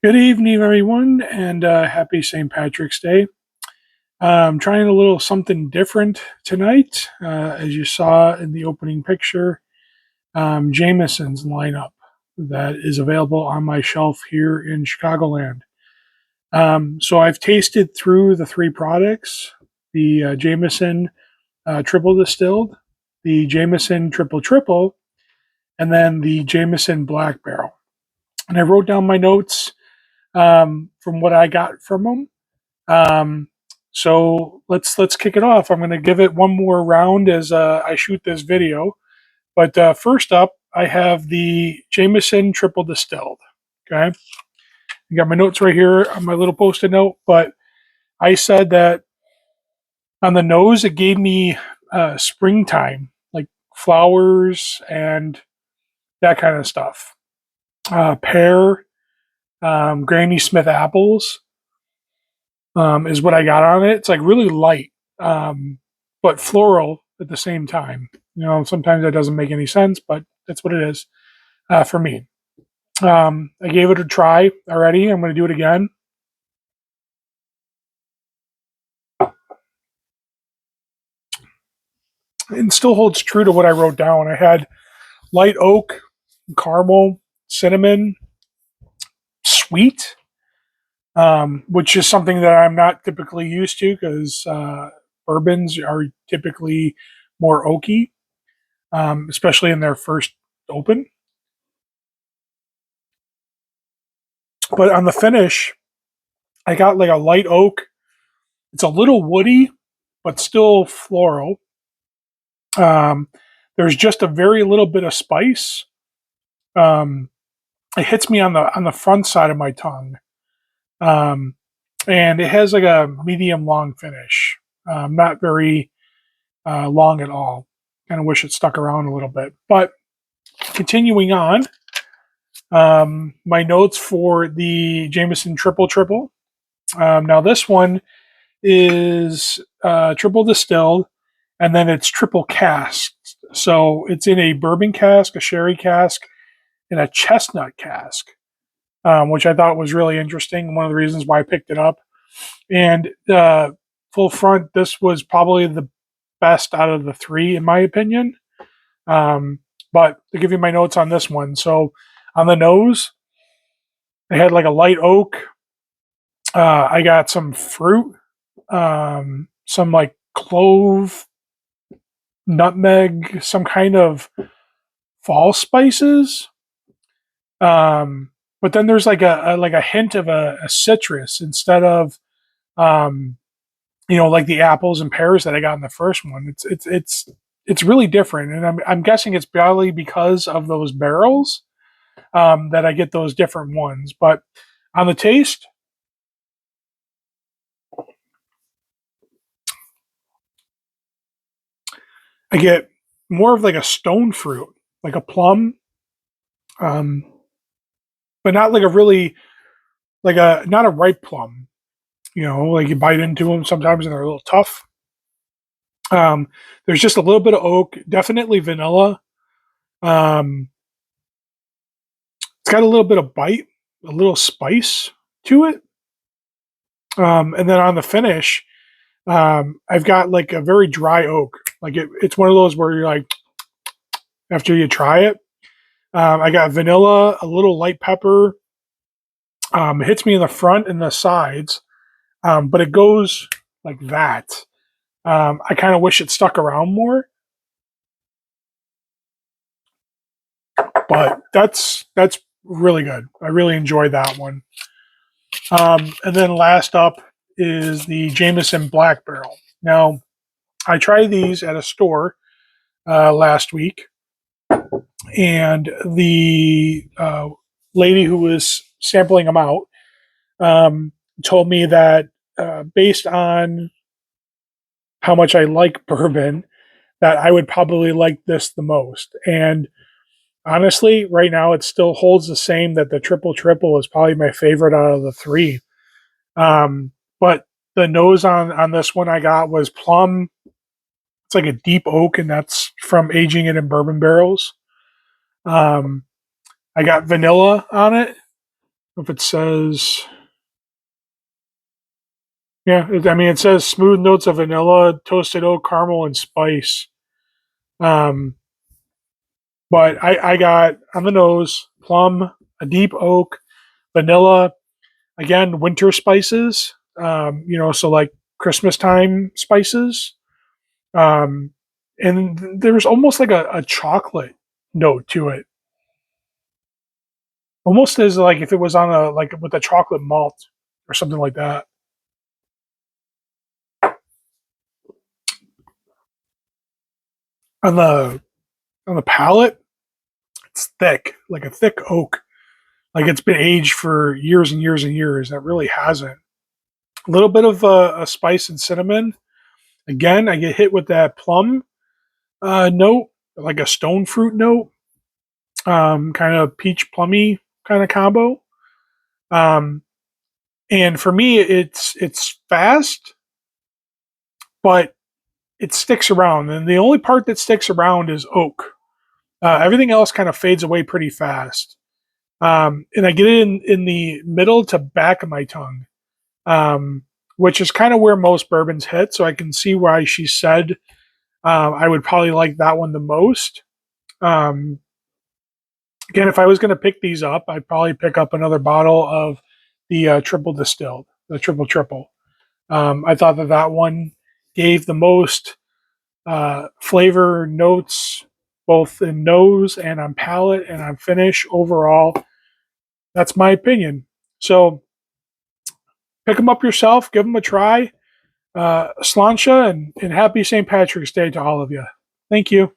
Good evening, everyone, and happy St. Patrick's Day. I'm trying a little something different tonight. As you saw in the opening picture, Jameson's lineup that is available on my shelf here in Chicagoland. So I've tasted through the three products: the Jameson Triple Distilled, the Jameson Triple Triple, and then the Jameson Black Barrel. And I wrote down my notes from what I got from them. Um, so let's kick it off. I'm going to give it one more round as I shoot this video. But first up, I have the Jameson Triple Distilled. Okay, I got my notes right here on my little post-it note. But I said that on the nose, it gave me springtime, like flowers and that kind of stuff. Pear, Granny Smith apples, is what I got on it. It's like really light, but floral at the same time. Sometimes that doesn't make any sense, but that's what it is for me. I gave it a try already. I'm going to do it again. It still holds true to what I wrote down. I had light oak, caramel, cinnamon, sweet, which is something that I'm not typically used to because bourbons are typically more oaky, especially in their first open. But on the finish, I got like a light oak. It's a little woody, but still floral. Um, there's just a very little bit of spice. Um, it hits me on the front side of my tongue, um, and it has like a medium long finish. Not very long at all. Kind of wish it stuck around a little bit. But continuing on, my notes for the Jameson Triple Triple. Now this one is triple distilled, and then it's triple casked. So it's in a bourbon cask, a sherry cask, and a chestnut cask, which I thought was really interesting. One of the reasons why I picked it up. And full front, this was probably the best out of the three, in my opinion. Um, but to give you my notes on this one, so on the nose, they had like a light oak. I got some fruit, some like clove, nutmeg, some kind of fall spices. But then there's like a hint of a citrus instead of um, like the apples and pears that I got in the first one. It's really different, and I'm guessing it's probably because of those barrels that I get those different ones. But on the taste, I get more of like a stone fruit, like a plum, um, but not like a really like a not a ripe plum. Like you bite into them sometimes and they're a little tough. There's just a little bit of oak, definitely vanilla. Um, it's got a little bit of bite, a little spice to it. And then on the finish, I've got like a very dry oak. Like it's one of those where you're like, after you try it, I got vanilla, a little light pepper. It hits me in the front and the sides, but it goes like that. I kind of wish it stuck around more, but that's really good. I really enjoyed that one. And then last up is the Jameson Black Barrel. Now, I tried these at a store last week, and the lady who was sampling them out um, told me that based on how much I like bourbon, that I would probably like this the most. And honestly, right now it still holds the same that the triple triple is probably my favorite out of the three. But the nose on this one I got was plum. It's like a deep oak, and that's from aging it in bourbon barrels. Um, I got vanilla on it, If it says, yeah, I mean, it says smooth notes of vanilla, toasted oak, caramel, and spice. Um, but I got on the nose plum, a deep oak, vanilla, again, winter spices, so like Christmas time spices. Um, and there's almost like a chocolate note to it, almost as like if it was on a like with a chocolate malt or something like that. On the palate, it's thick, like a thick oak, like it's been aged for years and years and years. That really hasn't. A little bit of a spice and cinnamon. Again, I get hit with that plum note, like a stone fruit note, kind of peach plummy kind of combo. Um, and for me, it's fast, but it sticks around. And the only part that sticks around is oak. Everything else kind of fades away pretty fast. And I get it in the middle to back of my tongue, which is kind of where most bourbons hit. So I can see why she said I would probably like that one the most. Um, Again, if I was going to pick these up, I'd probably pick up another bottle of the triple distilled, the triple triple. I thought that one gave the most flavor notes, both in nose and on palate and on finish overall. That's my opinion. So pick them up yourself, give them a try. Sláinte and happy St. Patrick's Day to all of you. Thank you.